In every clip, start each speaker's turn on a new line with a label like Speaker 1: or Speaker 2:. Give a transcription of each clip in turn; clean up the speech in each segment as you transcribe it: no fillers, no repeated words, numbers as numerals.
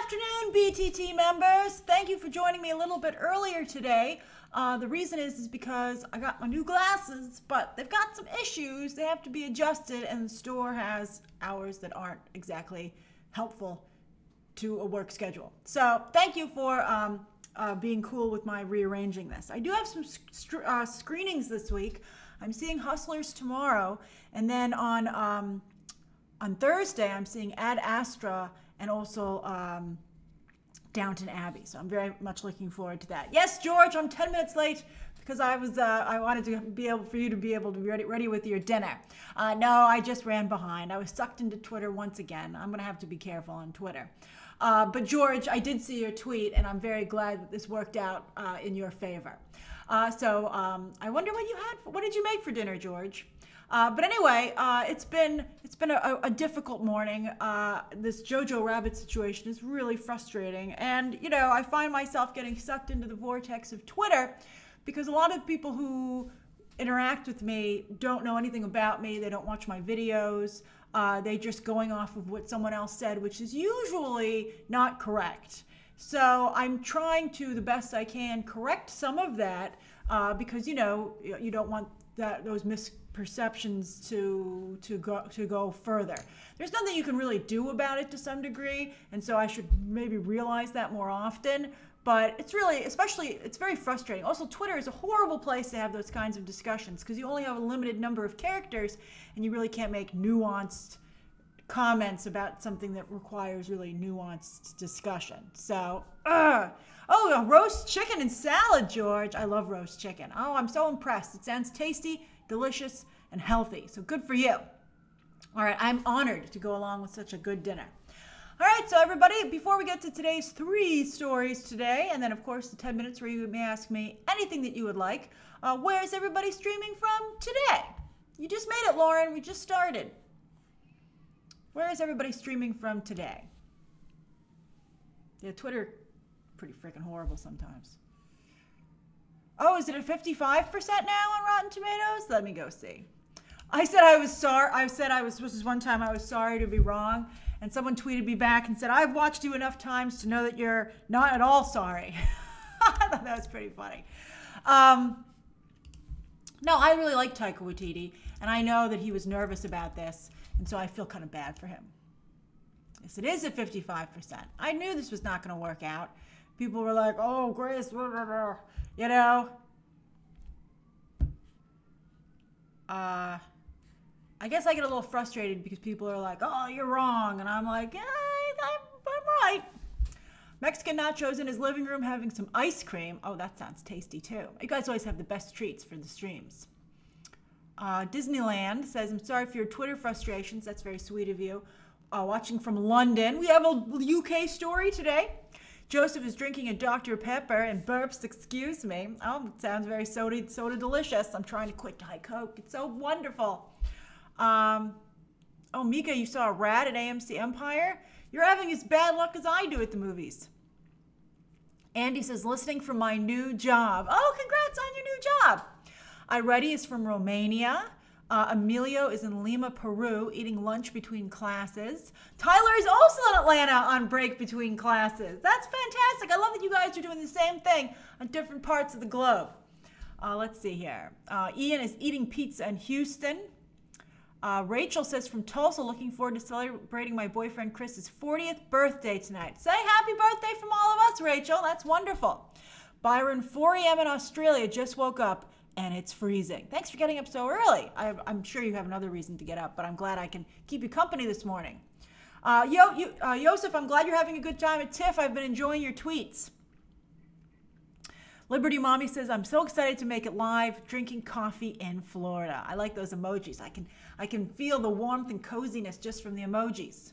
Speaker 1: afternoon, BTT members. Thank you for joining me a little bit earlier today. The reason is because I got my new glasses, but they've got some issues. They have to be adjusted, and the store has hours that aren't exactly helpful to a work schedule. So thank you for being cool with my rearranging this. I do have some screenings this week. I'm seeing Hustlers tomorrow, and then on Thursday I'm seeing Ad Astra and also Downton Abbey. So I'm very much looking forward to that. Yes, George, I'm 10 minutes late because I wanted to be able for you to be able to be ready with your dinner. No, I just ran behind. I was sucked into Twitter once again. I'm gonna have to be careful on Twitter. But George, I did see your tweet, and I'm very glad that this worked out in your favor. So I wonder what you had. What did you make for dinner, George? But anyway, it's been a difficult morning. This Jojo Rabbit situation is really frustrating, and you know, I find myself getting sucked into the vortex of Twitter because a lot of people who interact with me don't know anything about me. They don't watch my videos. They're just going off of what someone else said, which is usually not correct. So I'm trying to, the best I can, correct some of that because you know, you don't want those misperceptions to go further. There's nothing you can really do about it to some degree, and so I should maybe realize that more often. But it's really, it's very frustrating. Also, Twitter is a horrible place to have those kinds of discussions because you only have a limited number of characters, and you really can't make nuanced comments about something that requires really nuanced discussion. So, oh, roast chicken and salad, George. I love roast chicken. Oh, I'm so impressed. It sounds tasty, delicious, and healthy. So good for you. All right, I'm honored to go along with such a good dinner. All right, so everybody, before we get to today's 3 stories today, and then of course the 10 minutes where you may ask me anything that you would like, where's everybody streaming from today? You just made it, Lauren. We just started. Where is everybody streaming from today? Yeah, Twitter, pretty freaking horrible sometimes. Oh, is it at 55% now on Rotten Tomatoes? Let me go see. I said I was sorry. This was one time I was sorry to be wrong. And someone tweeted me back and said, I've watched you enough times to know that you're not at all sorry. I thought that was pretty funny. No, I really like Taika Waititi, and I know that he was nervous about this, and so I feel kind of bad for him. Yes, it is at 55%. I knew this was not going to work out. People were like, oh, Grace, blah, blah, blah. You know. I guess I get a little frustrated because people are like, oh, you're wrong. And I'm like, yeah, I'm right. Mexican nachos in his living room having some ice cream. Oh, that sounds tasty too. You guys always have the best treats for the streams. Disneyland says, I'm sorry for your Twitter frustrations. That's very sweet of you. Watching from London. We have a UK story today. Joseph is drinking a Dr. Pepper and burps, excuse me. Oh, it sounds very soda delicious. I'm trying to quit Diet Coke. It's so wonderful. Oh, Mika, you saw a rat at AMC Empire? You're having as bad luck as I do at the movies. Andy says, listening from my new job. Oh, congrats on your new job. Iredi is from Romania. Emilio is in Lima, Peru, eating lunch between classes. Tyler is also in Atlanta on break between classes. That's fantastic. I love that you guys are doing the same thing on different parts of the globe. Let's see here. Ian is eating pizza in Houston. Rachel says from Tulsa, looking forward to celebrating my boyfriend Chris's 40th birthday tonight. Say happy birthday from all of us, Rachel. That's wonderful. Byron, 4 a.m. in Australia, just woke up and it's freezing. Thanks for getting up so early. I'm sure you have another reason to get up, but I'm glad I can keep you company this morning. Joseph, I'm glad you're having a good time at TIFF. I've been enjoying your tweets. Liberty Mommy says, I'm so excited to make it live, drinking coffee in Florida. I like those emojis. I can feel the warmth and coziness just from the emojis.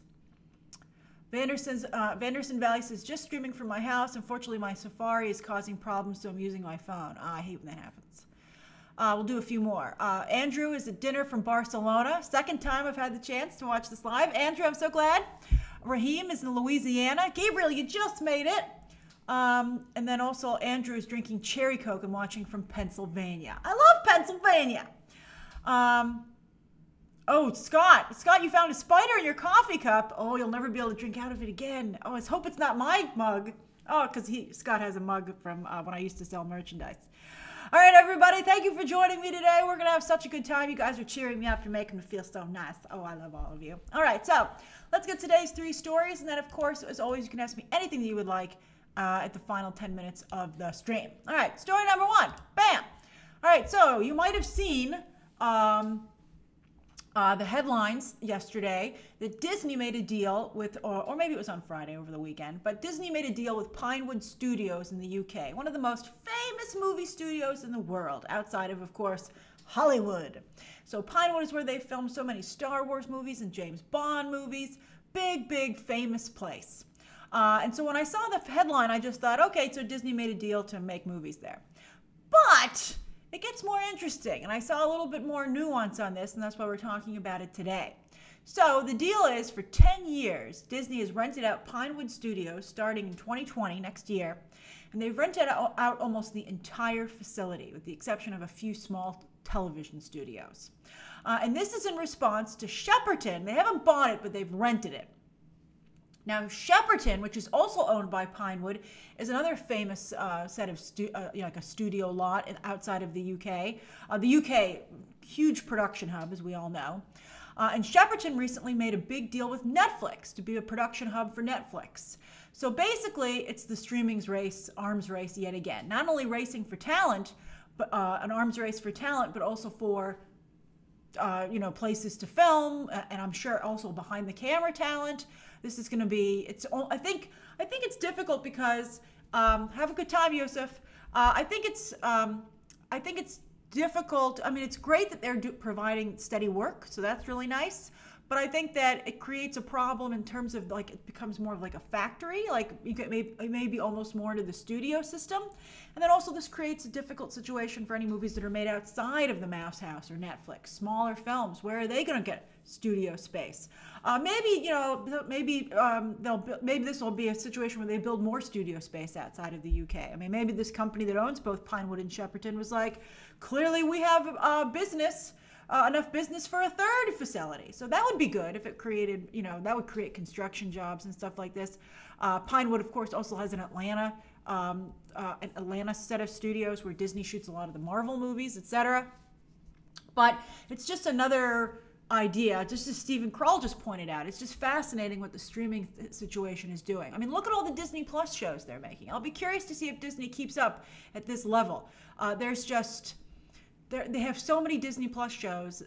Speaker 1: Vanderson Valley says, just streaming from my house. Unfortunately, my Safari is causing problems, so I'm using my phone. I hate when that happens. We'll do a few more. Andrew is at dinner from Barcelona. Second time I've had the chance to watch this live. Andrew, I'm so glad. Raheem is in Louisiana. Gabriel, you just made it. And then also Andrew is drinking cherry Coke and watching from Pennsylvania. I love Pennsylvania. Oh, Scott, Scott, you found a spider in your coffee cup. Oh, you'll never be able to drink out of it again. Oh, let's hope it's not my mug. Oh, because Scott has a mug from when I used to sell merchandise. All right, everybody, thank you for joining me today. We're going to have such a good time. You guys are cheering me up. You're making me feel so nice. Oh, I love all of you. All right, so let's get today's 3 stories. And then, of course, as always, you can ask me anything that you would like at the final 10 minutes of the stream. All right, story number 1. Bam. All right, so you might have seen the headlines yesterday that Disney made a deal with, or maybe it was on Friday over the weekend, but Disney made a deal with Pinewood Studios in the UK, one of the most famous movie studios in the world, outside of course, Hollywood. So Pinewood is where they filmed so many Star Wars movies and James Bond movies. Big, big, famous place. And so when I saw the headline, I just thought, okay, so Disney made a deal to make movies there. But it gets more interesting, and I saw a little bit more nuance on this, and that's why we're talking about it today. So the deal is, for 10 years, Disney has rented out Pinewood Studios starting in 2020, next year, and they've rented out almost the entire facility, with the exception of a few small television studios. And this is in response to Shepperton. They haven't bought it, but they've rented it. Now, Shepperton, which is also owned by Pinewood, is another famous set of like a studio lot outside of the UK. The UK, huge production hub, as we all know. And Shepperton recently made a big deal with Netflix to be a production hub for Netflix. So basically, it's the streaming's race, arms race yet again. Not only racing for talent, but an arms race for talent, but also for places to film, and I'm sure also behind the camera talent. This is going to be, I think it's difficult because, have a good time, Yosef. I think it's difficult. I mean, it's great that they're providing steady work, so that's really nice. But I think that it creates a problem in terms of, like, it becomes more of like a factory. Like, you get maybe almost more into the studio system. And then also this creates a difficult situation for any movies that are made outside of the Mouse House or Netflix. Smaller films, where are they going to get studio space? Maybe this will be a situation where they build more studio space outside of the UK. I mean, maybe this company that owns both Pinewood and Shepperton was like, clearly we have enough business for a third facility. So that would be good if it created, that would create construction jobs and stuff like this. Pinewood, of course, also has an Atlanta set of studios where Disney shoots a lot of the Marvel movies, etc. But it's just another idea, just as Stephen Kroll just pointed out. It's just fascinating what the streaming situation is doing. I mean, look at all the Disney Plus shows they're making. I'll be curious to see if Disney keeps up at this level. They have so many Disney Plus shows.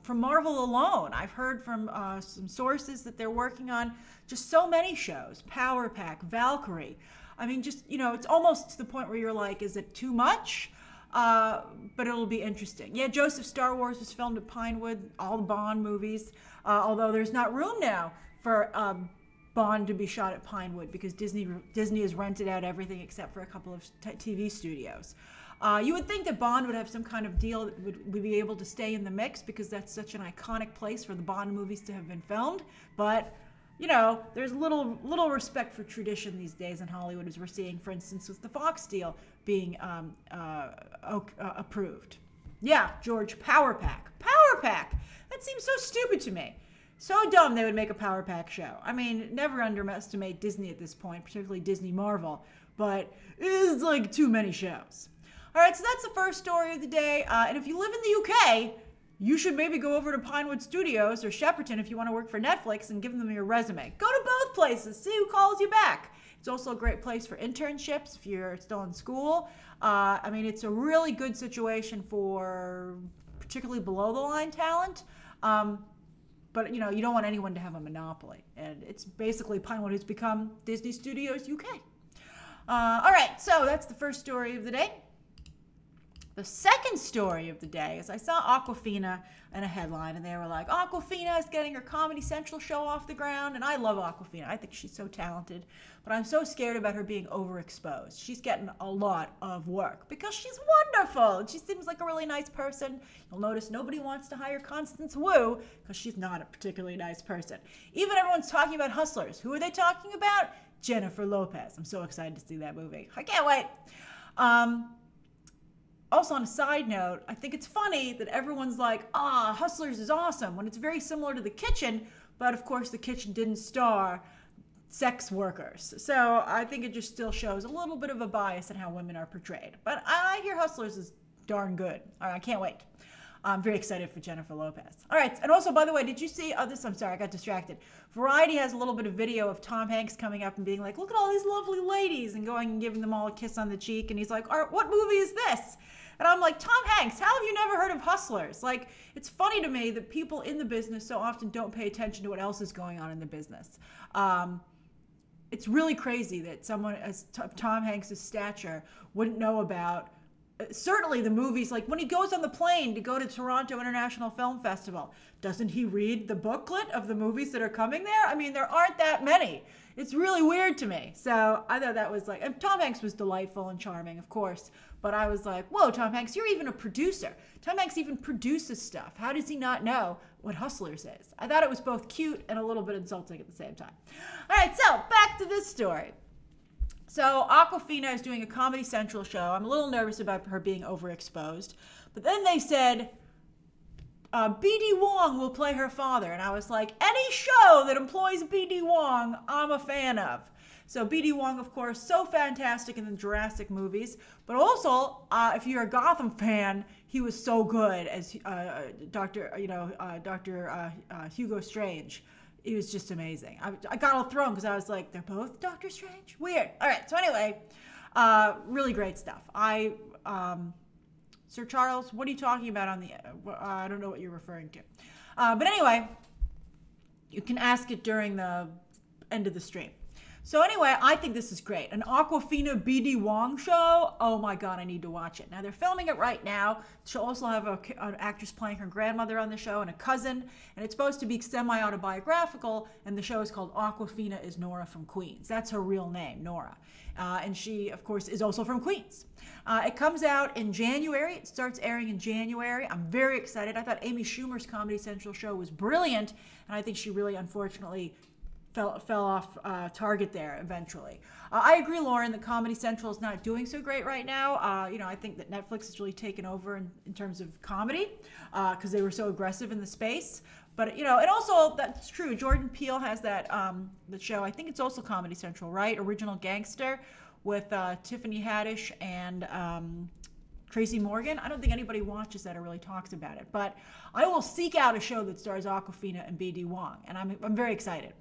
Speaker 1: From Marvel alone, I've heard from some sources that they're working on just so many shows. Power Pack, Valkyrie. I mean, just, it's almost to the point where you're like, is it too much? But it'll be interesting. Yeah, Joseph, Star Wars was filmed at Pinewood, all the Bond movies, although there's not room now for Bond to be shot at Pinewood because Disney has rented out everything except for a couple of TV studios. You would think that Bond would have some kind of deal that would be able to stay in the mix because that's such an iconic place for the Bond movies to have been filmed. But, there's little respect for tradition these days in Hollywood, as we're seeing, for instance, with the Fox deal being approved. Yeah, George, Power Pack. Power Pack! That seems so stupid to me. So dumb they would make a Power Pack show. I mean, never underestimate Disney at this point, particularly Disney Marvel, but it's like too many shows. All right, so that's the first story of the day. And if you live in the UK, you should maybe go over to Pinewood Studios or Shepperton if you want to work for Netflix and give them your resume. Go to both places. See who calls you back. It's also a great place for internships if you're still in school. I mean, it's a really good situation for particularly below-the-line talent. But, you don't want anyone to have a monopoly. And it's basically Pinewood has become Disney Studios UK. All right, so that's the first story of the day. The second story of the day is I saw Awkwafina in a headline, and they were like, Awkwafina is getting her Comedy Central show off the ground, and I love Awkwafina. I think she's so talented, but I'm so scared about her being overexposed. She's getting a lot of work because she's wonderful, and she seems like a really nice person. You'll notice nobody wants to hire Constance Wu because she's not a particularly nice person. Even everyone's talking about Hustlers. Who are they talking about? Jennifer Lopez. I'm so excited to see that movie. I can't wait. also on a side note, I think it's funny that everyone's like, Hustlers is awesome, when it's very similar to The Kitchen, but of course The Kitchen didn't star sex workers. So I think it just still shows a little bit of a bias in how women are portrayed. But I hear Hustlers is darn good. All right, I can't wait. I'm very excited for Jennifer Lopez. All right, and also, by the way, did you see, I'm sorry, I got distracted. Variety has a little bit of video of Tom Hanks coming up and being like, look at all these lovely ladies, and going and giving them all a kiss on the cheek, and he's like, all right, what movie is this? And I'm like, Tom Hanks, how have you never heard of Hustlers? Like, it's funny to me that people in the business so often don't pay attention to what else is going on in the business. It's really crazy that someone as Tom Hanks' stature wouldn't know about certainly the movies. Like when he goes on the plane to go to Toronto International Film Festival, doesn't he read the booklet of the movies that are coming there? I mean, there aren't that many. It's really weird to me. So I thought that was like, and Tom Hanks was delightful and charming, of course, but I was like, whoa, Tom Hanks, you're even a producer. Tom Hanks even produces stuff. How does he not know what Hustlers is? I thought it was both cute and a little bit insulting at the same time. All right, so back to this story. So Awkwafina is doing a Comedy Central show. I'm a little nervous about her being overexposed. But then they said, B.D. Wong will play her father. And I was like, any show that employs B.D. Wong, I'm a fan of. So B.D. Wong, of course, so fantastic in the Jurassic movies. But also, if you're a Gotham fan, he was so good as Dr. Hugo Strange. It was just amazing. I got all thrown because I was like, they're both Doctor Strange? Weird. All right, so anyway, really great stuff. Sir Charles, what are you talking about on the, I don't know what you're referring to. But anyway, you can ask it during the end of the stream. So anyway, I think this is great. An Awkwafina B.D. Wong show. Oh my God, I need to watch it. Now they're filming it right now. She'll also have an actress playing her grandmother on the show and a cousin. And it's supposed to be semi-autobiographical. And the show is called Awkwafina is Nora from Queens. That's her real name, Nora. And she, of course, is also from Queens. It comes out in January. It starts airing in January. I'm very excited. I thought Amy Schumer's Comedy Central show was brilliant. And I think she really, unfortunately, fell off target there eventually. I agree, Lauren, that Comedy Central is not doing so great right now. I think that Netflix has really taken over in terms of comedy because they were so aggressive in the space. But, and also that's true. Jordan Peele has that the show. I think it's also Comedy Central, right? Original Gangster with Tiffany Haddish and Tracy Morgan. I don't think anybody watches that or really talks about it. But I will seek out a show that stars Awkwafina and B.D. Wong, and I'm very excited.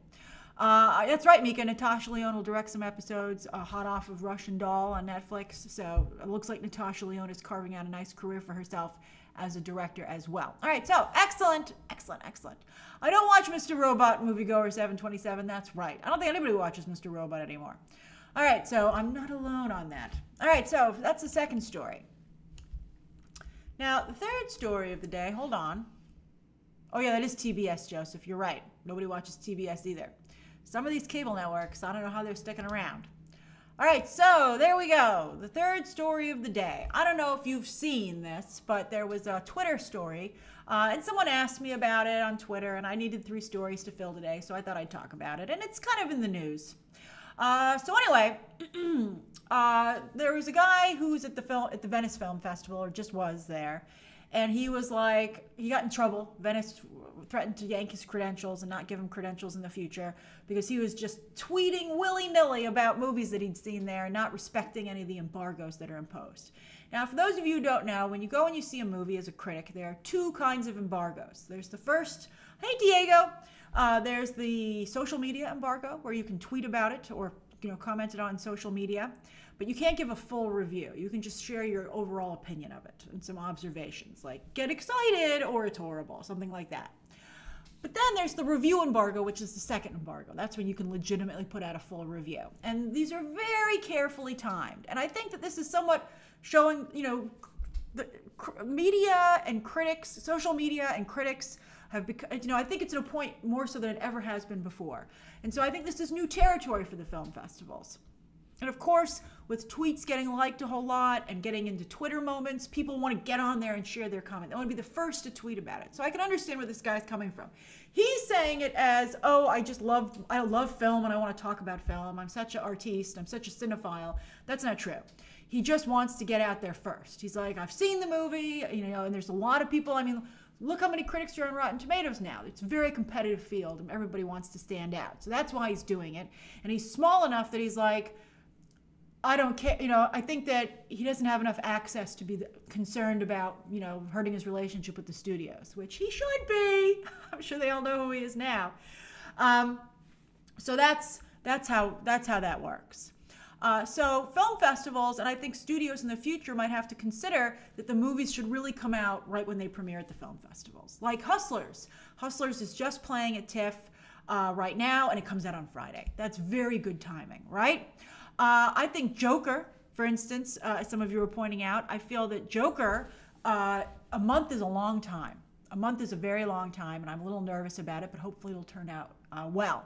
Speaker 1: That's right, Mika. Natasha Lyonne will direct some episodes hot off of Russian Doll on Netflix. So it looks like Natasha Lyonne is carving out a nice career for herself as a director as well. All right, so excellent. I don't watch Mr. Robot Moviegoer 727. That's right. I don't think anybody watches Mr. Robot anymore. All right, so I'm not alone on that. All right, so that's the second story. Now, the third story of the day, hold on. Oh yeah, that is TBS, Joseph. You're right. Nobody watches TBS either. Some of these cable networks, I don't know how they're sticking around. All right, so there we go. The third story of the day. I don't know if you've seen this, but there was a Twitter story, and someone asked me about it on Twitter, and I needed 3 stories to fill today, so I thought I'd talk about it, and it's kind of in the news. So anyway, there was a guy who was at the Venice Film Festival, or just was there, and he was like, he got in trouble. Venice threatened to yank his credentials and not give him credentials in the future because he was just tweeting willy-nilly about movies that he'd seen there and not respecting any of the embargoes that are imposed. Now, for those of you who don't know, when you go and you see a movie as a critic, there are 2 kinds of embargoes. There's the first, hey Diego, there's the social media embargo where you can tweet about it or comment it on social media, but you can't give a full review. You can just share your overall opinion of it and some observations, like get excited or it's horrible, something like that. But then there's the review embargo, which is the second embargo. That's when you can legitimately put out a full review. And these are very carefully timed. And I think that this is somewhat showing, the media and critics, social media and critics have become, I think it's at a point more so than it ever has been before. And so I think this is new territory for the film festivals. And of course, with tweets getting liked a whole lot and getting into Twitter moments, people want to get on there and share their comment. They want to be the first to tweet about it. So I can understand where this guy's coming from. He's saying it as, oh, I love film and I want to talk about film. I'm such an artiste. I'm such a cinephile. That's not true. He just wants to get out there first. He's like, I've seen the movie, and there's a lot of people. I mean, look how many critics are on Rotten Tomatoes now. It's a very competitive field and everybody wants to stand out. So that's why he's doing it. And he's small enough that he's like, I don't care. I think that he doesn't have enough access to be concerned about, hurting his relationship with the studios, which he should be. I'm sure they all know who he is now. So that's how that works. So film festivals, and I think studios in the future might have to consider that the movies should really come out right when they premiere at the film festivals. Like Hustlers. Hustlers is just playing at TIFF right now, and it comes out on Friday. That's very good timing, right? I think Joker, for instance, as some of you were pointing out, I feel that Joker, a month is a long time. A month is a very long time, and I'm a little nervous about it, but hopefully it'll turn out well.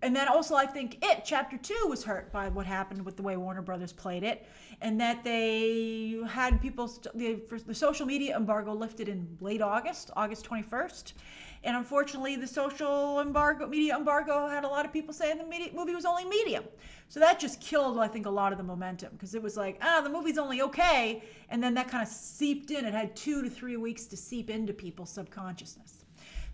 Speaker 1: And then also I think Chapter 2 was hurt by what happened with the way Warner Brothers played it, and that they had the social media embargo lifted in late August 21st. And unfortunately, the media embargo had a lot of people saying the movie was only medium. So that just killed, I think, a lot of the momentum, because it was like, the movie's only okay. And then that kind of seeped in. It had 2 to 3 weeks to seep into people's subconsciousness.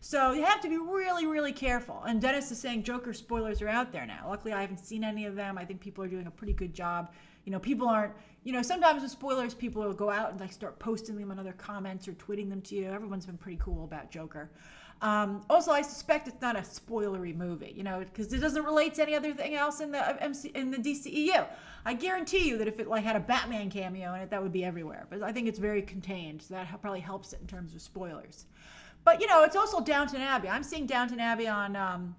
Speaker 1: So you have to be really, really careful. And Dennis is saying Joker spoilers are out there now. Luckily, I haven't seen any of them. I think people are doing a pretty good job. People aren't, sometimes with spoilers, people will go out and like start posting them on other comments or tweeting them to you. Everyone's been pretty cool about Joker. Also, I suspect it's not a spoilery movie, because it doesn't relate to any other thing else in the DCEU. I guarantee you that if it had a Batman cameo in it, that would be everywhere. But I think it's very contained, so that probably helps it in terms of spoilers. But it's also Downton Abbey. I'm seeing Downton Abbey on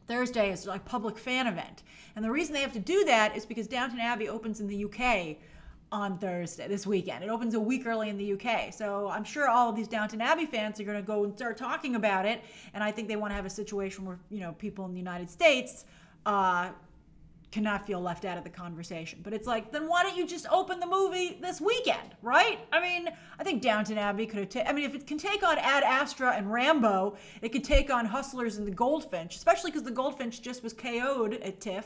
Speaker 1: Thursday as like public fan event, and the reason they have to do that is because Downton Abbey opens in the UK on Thursday, this weekend. It opens a week early in the UK. So I'm sure all of these Downton Abbey fans are going to go and start talking about it. And I think they want to have a situation where, people in the United States cannot feel left out of the conversation. But it's like, then why don't you just open the movie this weekend, right? I mean, I think Downton Abbey could have if it can take on Ad Astra and Rambo, it could take on Hustlers and the Goldfinch, especially because the Goldfinch just was KO'd at TIFF.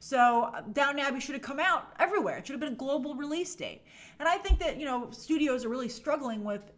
Speaker 1: So Downton Abbey should have come out everywhere. It should have been a global release date. And I think that, studios are really struggling with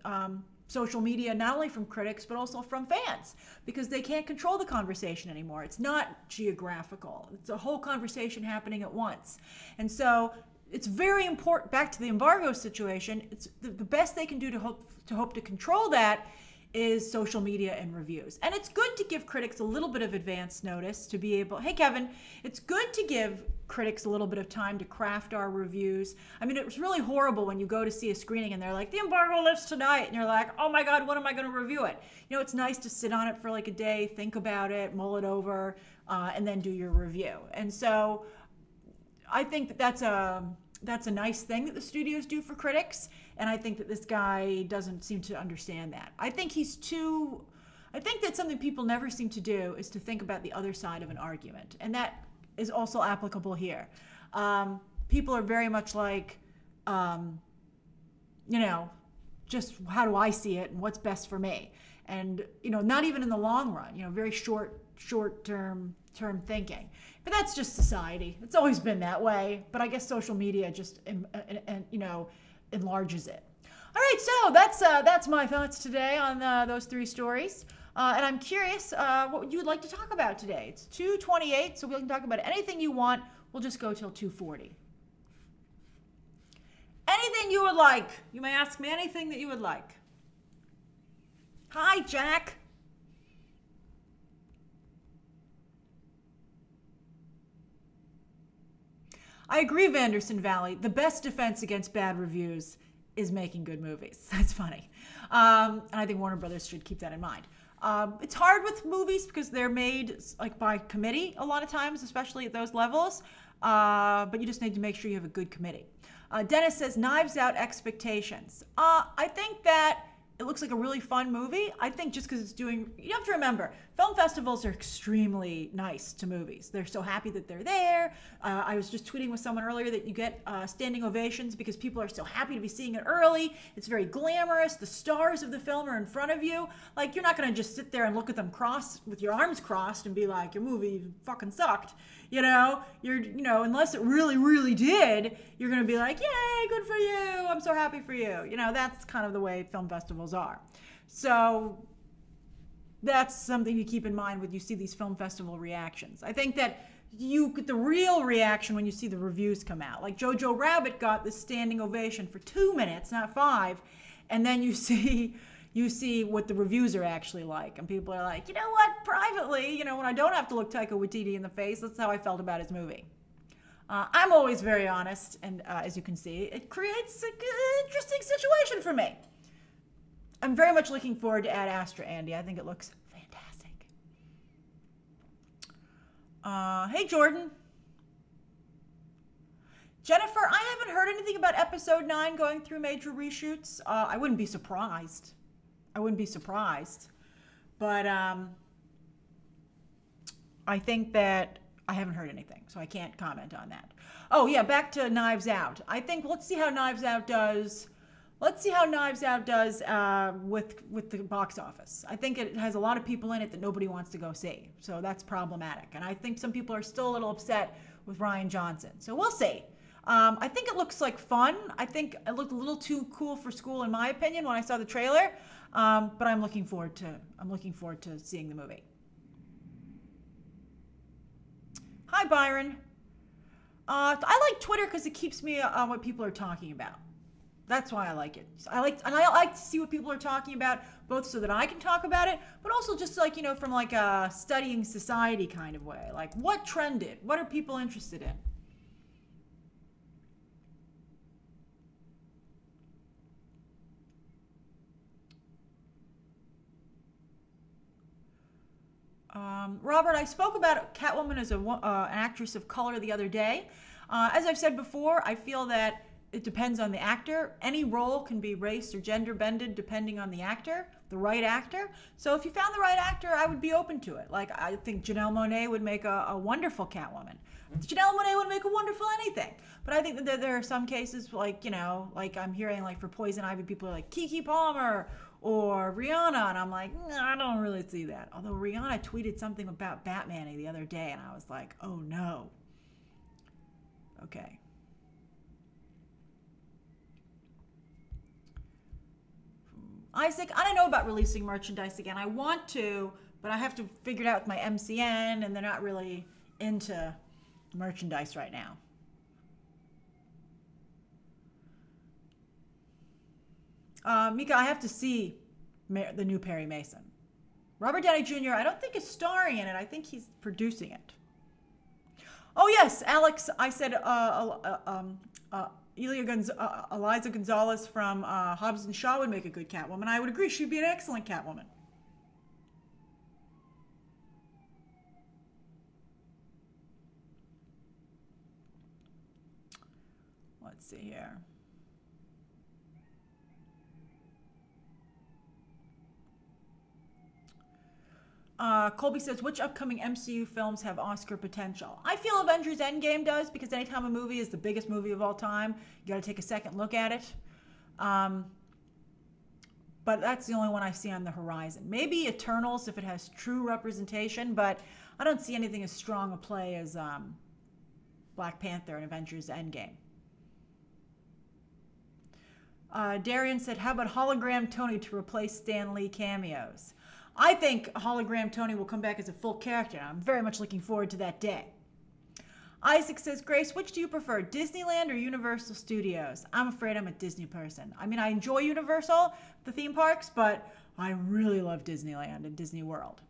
Speaker 1: social media, not only from critics, but also from fans, because they can't control the conversation anymore. It's not geographical. It's a whole conversation happening at once. And so it's very important, back to the embargo situation, it's the best they can do to hope to control that is social media and reviews. And it's good to give critics a little bit of advance notice to be able, hey Kevin, it's good to give critics a little bit of time to craft our reviews. I mean, it was really horrible when you go to see a screening and they're like, the embargo lifts tonight, and you're like, oh my God, when am I going to review it? It's nice to sit on it for like a day, think about it, mull it over, and then do your review. And so I think that that's a nice thing that the studios do for critics, and I think that this guy doesn't seem to understand that. I think that something people never seem to do is to think about the other side of an argument, and that is also applicable here. People are very much like, just how do I see it and what's best for me, and not even in the long run. Very short-term thinking. But that's just society. It's always been that way. But I guess social media just enlarges it. All right, so that's my thoughts today on those 3 stories. And I'm curious what you would like to talk about today. It's 2:28, so we can talk about anything you want. We'll just go till 2:40. Anything you would like. You may ask me anything that you would like. Hi, Jack. I agree, Vanderson Valley. The best defense against bad reviews is making good movies. That's funny. And I think Warner Brothers should keep that in mind. It's hard with movies because they're made like by committee a lot of times, especially at those levels. But you just need to make sure you have a good committee. Dennis says, Knives Out expectations. I think that it looks like a really fun movie. I think just because it's doing, you have to remember, film festivals are extremely nice to movies. They're so happy that they're there. I was just tweeting with someone earlier that you get standing ovations because people are so happy to be seeing it early. It's very glamorous. The stars of the film are in front of you. Like, you're not going to just sit there and look at them with your arms crossed and be like, your movie fucking sucked. Unless it really, really did, you're going to be like, yay, good for you. I'm so happy for you. That's kind of the way film festivals are. So that's something to keep in mind when you see these film festival reactions. I think that you get the real reaction when you see the reviews come out. Like Jojo Rabbit got this standing ovation for 2 minutes, not 5, and then you see what the reviews are actually like, and people are like, you know what, privately, when I don't have to look Taika Waititi in the face, that's how I felt about his movie. I'm always very honest, and as you can see, it creates an interesting situation for me. I'm very much looking forward to Ad Astra, Andy. I think it looks fantastic. Hey, Jordan. Jennifer, I haven't heard anything about episode 9 going through major reshoots. I wouldn't be surprised. But I think that I haven't heard anything, so I can't comment on that. Oh, yeah, back to Knives Out. I think let's see how Knives Out does. Let's see how Knives Out does with the box office. I think it has a lot of people in it that nobody wants to go see, so that's problematic. And I think some people are still a little upset with Rian Johnson. So we'll see. I think it looks like fun. I think it looked a little too cool for school, in my opinion, when I saw the trailer. But I'm looking forward to seeing the movie. Hi, Byron. I like Twitter because it keeps me on what people are talking about. That's why I like it. I like to see what people are talking about, both so that I can talk about it, but also just like, from like a studying society kind of way. Like, what trended? What are people interested in? Robert, I spoke about Catwoman as an actress of color the other day. As I've said before, I feel that it depends on the actor. Any role can be race or gender bended depending on the actor, the right actor. So if you found the right actor, I would be open to it. Like, I think Janelle Monáe would make a wonderful Catwoman. Janelle Monáe would make a wonderful anything. But I think that there are some cases like, like I'm hearing like for Poison Ivy, people are like Keke Palmer or Rihanna, and I'm like, I don't really see that. Although Rihanna tweeted something about Batman the other day, and I was like, oh no. Okay. Isaac, I don't know about releasing merchandise again. I want to, but I have to figure it out with my MCN, and they're not really into merchandise right now. Mika, I have to see the new Perry Mason. Robert Downey Jr., I don't think is starring in it. I think he's producing it. Oh, yes, Alex, I said Eliza Gonzalez from Hobbs and Shaw would make a good Catwoman. I would agree. She'd be an excellent Catwoman. Let's see here. Colby says, which upcoming MCU films have Oscar potential? I feel Avengers Endgame does, because anytime a movie is the biggest movie of all time, you got to take a second look at it. But that's the only one I see on the horizon. Maybe Eternals if it has true representation, but I don't see anything as strong a play as Black Panther and Avengers Endgame. Darian said, how about Hologram Tony to replace Stan Lee cameos? I think Hologram Tony will come back as a full character. I'm very much looking forward to that day. Isaac says, Grace, which do you prefer, Disneyland or Universal Studios? I'm afraid I'm a Disney person. I mean, I enjoy Universal, the theme parks, but I really love Disneyland and Disney World.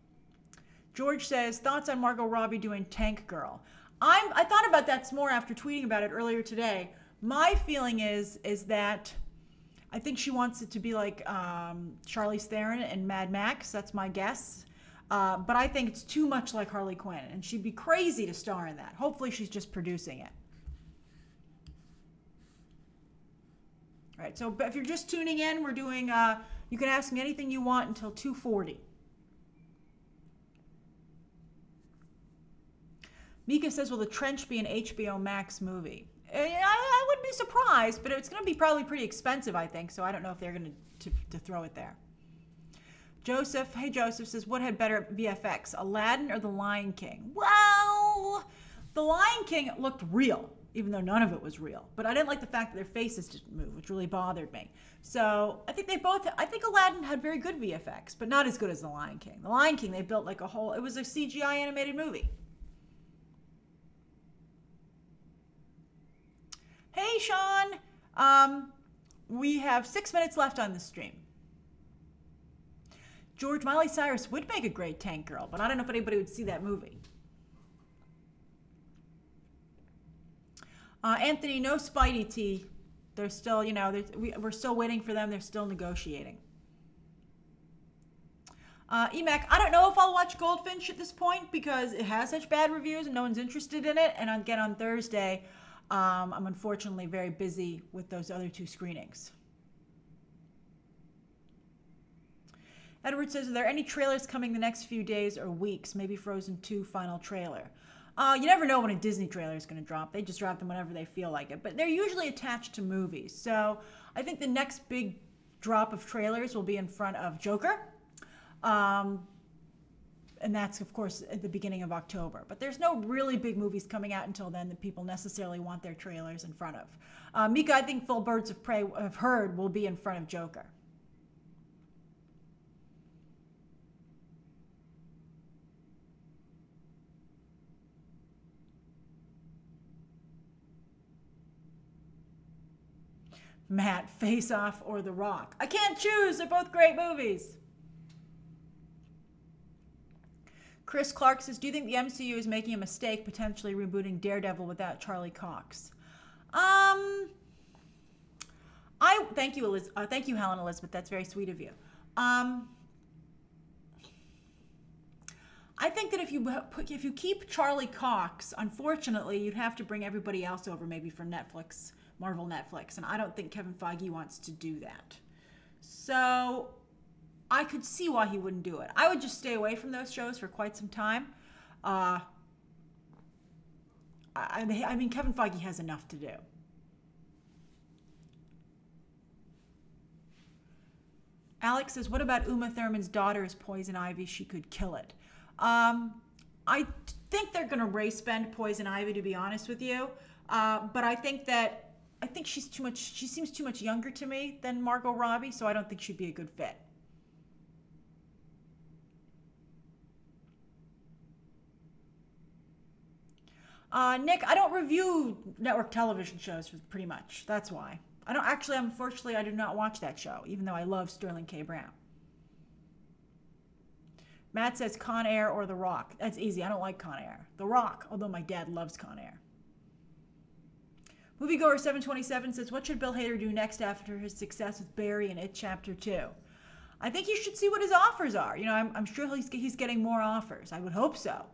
Speaker 1: George says, thoughts on Margot Robbie doing Tank Girl? I thought about that some more after tweeting about it earlier today. My feeling is that I think she wants it to be like Charlize Theron and Mad Max. That's my guess. But I think it's too much like Harley Quinn, and she'd be crazy to star in that. Hopefully she's just producing it. All right, so if you're just tuning in, we're doing, you can ask me anything you want until 2:40. Mika says, will The Trench be an HBO Max movie? I wouldn't be surprised, but it's going to be probably pretty expensive, I think, so I don't know if they're going to throw it there. Joseph, hey Joseph, says, what had better VFX, Aladdin or The Lion King? Well, The Lion King looked real, even though none of it was real. But I didn't like the fact that their faces didn't move, which really bothered me. So I think I think Aladdin had very good VFX, but not as good as The Lion King. The Lion King, they built like it was a CGI animated movie. Hey, Sean. We have 6 minutes left on the stream. George, Miley Cyrus would make a great tank girl, but I don't know if anybody would see that movie. Anthony, no Spidey tea. They're still, we're still waiting for them. They're still negotiating. Emac, I don't know if I'll watch Goldfinch at this point because it has such bad reviews and no one's interested in it. And again, on Thursday, I'm unfortunately very busy with those other 2 screenings. Edward says, are there any trailers coming the next few days or weeks? Maybe Frozen 2 final trailer. You never know when a Disney trailer is going to drop. They just drop them whenever they feel like it. But they're usually attached to movies. So I think the next big drop of trailers will be in front of Joker. And that's, of course, at the beginning of October. But there's no really big movies coming out until then that people necessarily want their trailers in front of. Mika, I think Full Birds of Prey, I've heard, will be in front of Joker. Matt, Face Off or The Rock. I can't choose. They're both great movies. Chris Clark says, do you think the MCU is making a mistake potentially rebooting Daredevil without Charlie Cox? Thank you, thank you, Helen Elizabeth. That's very sweet of you. I think that if you keep Charlie Cox, unfortunately, you'd have to bring everybody else over, maybe from Netflix, Marvel Netflix, and I don't think Kevin Feige wants to do that. So I could see why he wouldn't do it. I would just stay away from those shows for quite some time. I mean, Kevin Feige has enough to do. Alex says, what about Uma Thurman's daughter as Poison Ivy? She could kill it. I think they're going to race bend Poison Ivy, to be honest with you. But I think she's too much, she seems too much younger to me than Margot Robbie, so I don't think she'd be a good fit. Nick, I don't review network television shows pretty much. That's why. Unfortunately, I do not watch that show, even though I love Sterling K. Brown. Matt says Con Air or The Rock. That's easy. I don't like Con Air. The Rock, although my dad loves Con Air. Moviegoer 727 says, what should Bill Hader do next after his success with Barry and It Chapter 2? I think you should see what his offers are. I'm sure he's getting more offers. I would hope so.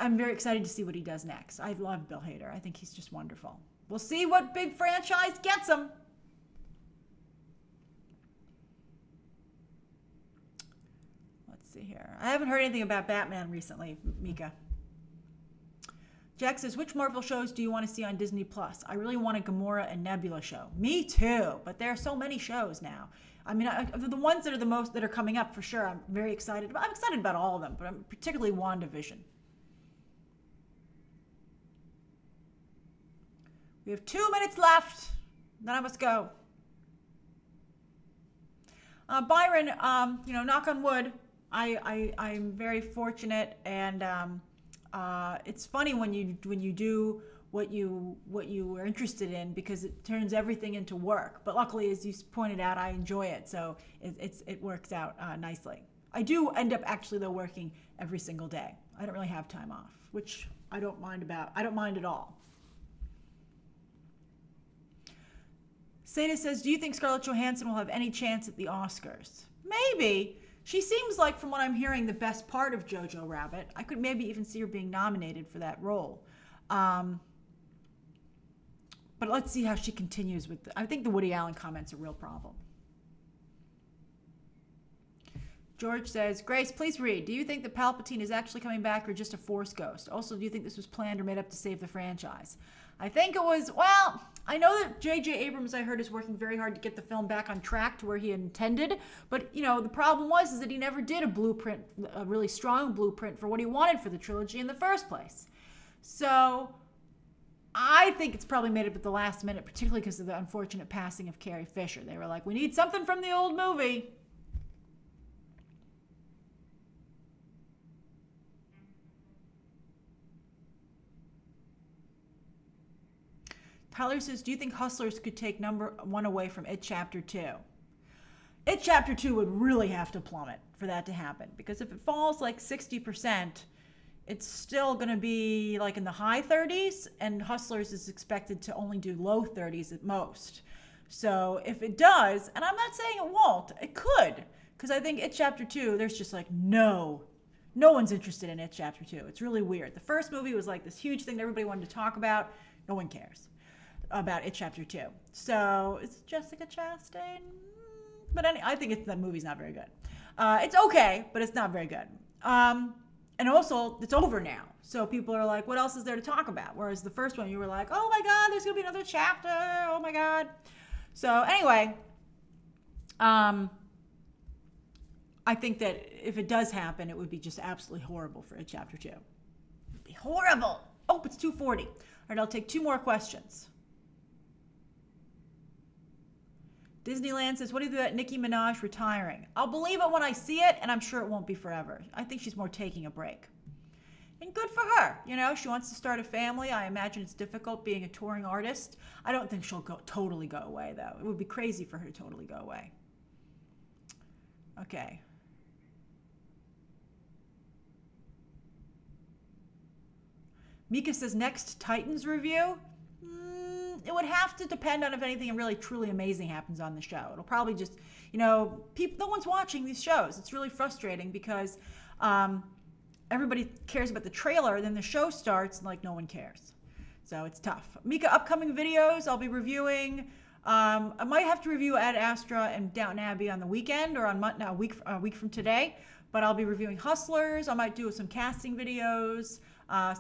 Speaker 1: I'm very excited to see what he does next. I love Bill Hader. I think he's just wonderful. We'll see what big franchise gets him. Let's see here. I haven't heard anything about Batman recently, Mika. Jack says, which Marvel shows do you want to see on Disney Plus? I really want a Gamora and Nebula show. Me too, but there are so many shows now. I mean, the ones that are the most that are coming up for sure, I'm very excited about. I'm excited about all of them, but I'm particularly WandaVision. We have 2 minutes left. Then I must go. Byron, knock on wood. I'm very fortunate, and it's funny when you do what you were interested in, because it turns everything into work. But luckily, as you pointed out, I enjoy it, so it works out nicely. I do end up actually though working every single day. I don't really have time off, which I don't mind at all. Seda says, do you think Scarlett Johansson will have any chance at the Oscars? Maybe. She seems like, from what I'm hearing, the best part of Jojo Rabbit. I could maybe even see her being nominated for that role. But let's see how she continues with I think the Woody Allen comment's a real problem. George says, Grace, please read. Do you think that Palpatine is actually coming back or just a Force ghost? Also, do you think this was planned or made up to save the franchise? I think it was, well, I know that J.J. Abrams, I heard, is working very hard to get the film back on track to where he intended. But, you know, the problem is that he never did a blueprint, a really strong blueprint for what he wanted for the trilogy in the first place. So I think it's probably made up at the last minute, particularly because of the unfortunate passing of Carrie Fisher. They were like, we need something from the old movie. Tyler says, do you think Hustlers could take number 1 away from It Chapter 2? It Chapter 2 would really have to plummet for that to happen. Because if it falls like 60%, it's still going to be like in the high 30s. And Hustlers is expected to only do low 30s at most. So if it does, and I'm not saying it won't, it could. Because I think It Chapter 2, there's just like no one's interested in It Chapter 2. It's really weird. The first movie was like this huge thing that everybody wanted to talk about. No one cares about It Chapter 2. So it's Jessica Chastain. But I think that movie's not very good. It's okay, but it's not very good. And also, it's over now. So people are like, what else is there to talk about? Whereas the first one, you were like, oh my God, there's going to be another chapter. Oh my God. So anyway, I think that if it does happen, it would be just absolutely horrible for It Chapter 2. It would be horrible. Oh, it's 2:40. All right, I'll take 2 more questions. Disneyland says, what do you do about Nicki Minaj retiring? I'll believe it when I see it, and I'm sure it won't be forever. I think she's more taking a break. And good for her. You know, she wants to start a family. I imagine it's difficult being a touring artist. I don't think she'll totally go away, though. It would be crazy for her to totally go away. Okay. Mika says, next Titans review? It would have to depend on if anything really truly amazing happens on the show. It'll probably just, you know, no one's watching these shows. It's really frustrating because everybody cares about the trailer, then the show starts and like no one cares. So it's tough. Mika, upcoming videos, I'll be reviewing. I might have to review Ad Astra and Downton Abbey on the weekend or on a week from today, but I'll be reviewing Hustlers. I might do some casting videos.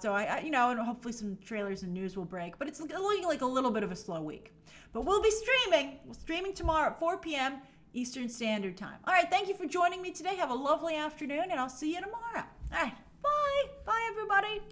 Speaker 1: So I you know, and hopefully some trailers and news will break, but it's looking like a little bit of a slow week. But we'll be streaming. We're streaming tomorrow at 4 p.m. Eastern Standard Time. All right, thank you for joining me today. Have a lovely afternoon, and I'll see you tomorrow. All right, bye. Bye, everybody.